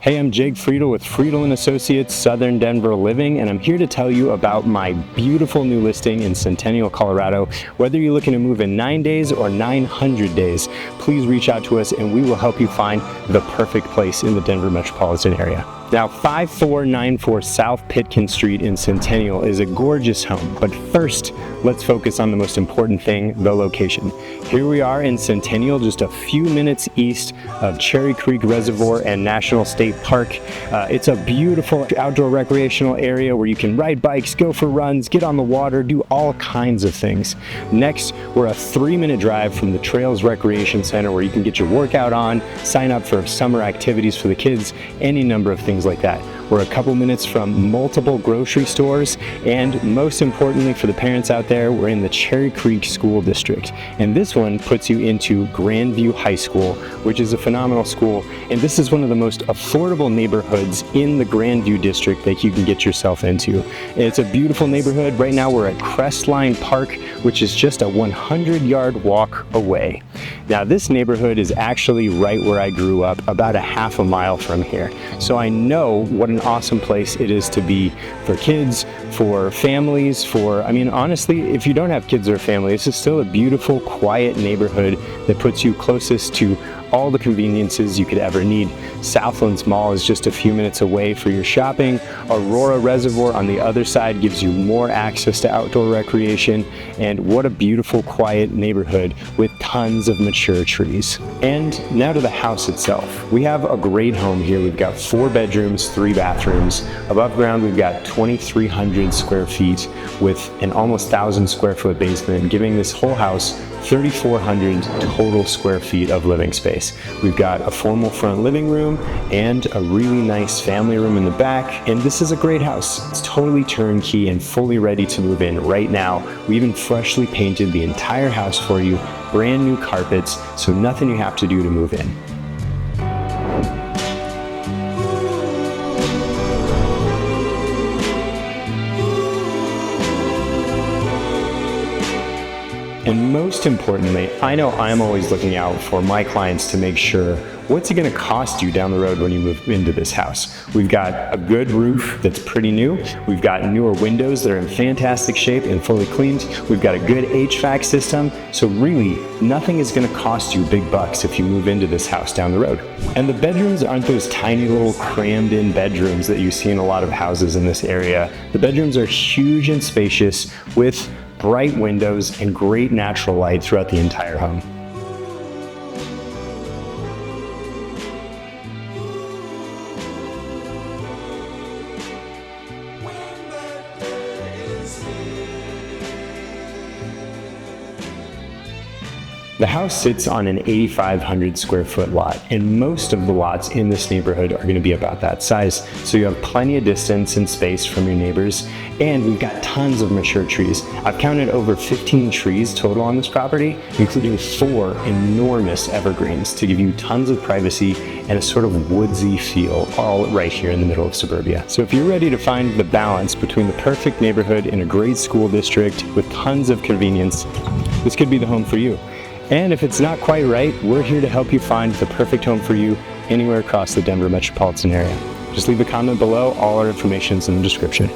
Hey, I'm Jake Friedel with Friedel & Associates Southern Denver Living, and I'm here to tell you about my beautiful new listing in Centennial, Colorado. Whether you're looking to move in 9 days or 900 days, please reach out to us and we will help you find the perfect place in the Denver metropolitan area. Now, 5494 South Pitkin Street in Centennial is a gorgeous home, but first, let's focus on the most important thing, the location. Here we are in Centennial, just a few minutes east of Cherry Creek Reservoir and National State Park. It's a beautiful outdoor recreational area where you can ride bikes, go for runs, get on the water, do all kinds of things. Next, we're a 3-minute drive from the Trails Recreation Center where you can get your workout on, sign up for summer activities for the kids, any number of things like that. We're a couple minutes from multiple grocery stores, and most importantly for the parents out there, we're in the Cherry Creek School District. And this one puts you into Grandview High School, which is a phenomenal school. And this is one of the most affordable neighborhoods in the Grandview district that you can get yourself into. It's a beautiful neighborhood. Right now we're at Crestline Park, which is just a 100-yard walk away. Now this neighborhood is actually right where I grew up, about a half a mile from here. So I know what an awesome place it is to be for kids, for families, honestly, if you don't have kids or family, this is still a beautiful, quiet neighborhood that puts you closest to all the conveniences you could ever need. Southlands Mall is just a few minutes away for your shopping. Aurora Reservoir on the other side gives you more access to outdoor recreation. And what a beautiful, quiet neighborhood with tons of mature trees. And now to the house itself. We have a great home here. We've got 4 bedrooms, 3 bathrooms. Above ground, we've got 2,300 square feet with an almost 1,000 square foot basement, giving this whole house 3,400 total square feet of living space. We've got a formal front living room and a really nice family room in the back. And this is a great house. It's totally turnkey and fully ready to move in right now. We even freshly painted the entire house for you, brand new carpets, so nothing you have to do to move in. And most importantly, I know I'm always looking out for my clients to make sure what's it going to cost you down the road when you move into this house. We've got a good roof that's pretty new. We've got newer windows that are in fantastic shape and fully cleaned. We've got a good HVAC system. So really, nothing is going to cost you big bucks if you move into this house down the road. And the bedrooms aren't those tiny little crammed in bedrooms that you see in a lot of houses in this area. The bedrooms are huge and spacious with bright windows and great natural light throughout the entire home. The house sits on an 8,500 square foot lot, and most of the lots in this neighborhood are going to be about that size. So you have plenty of distance and space from your neighbors, and we've got tons of mature trees. I've counted over 15 trees total on this property, including 4 enormous evergreens to give you tons of privacy and a sort of woodsy feel, all right here in the middle of suburbia. So if you're ready to find the balance between the perfect neighborhood in a great school district with tons of convenience, this could be the home for you. And if it's not quite right, we're here to help you find the perfect home for you anywhere across the Denver metropolitan area. Just leave a comment below. All our information is in the description.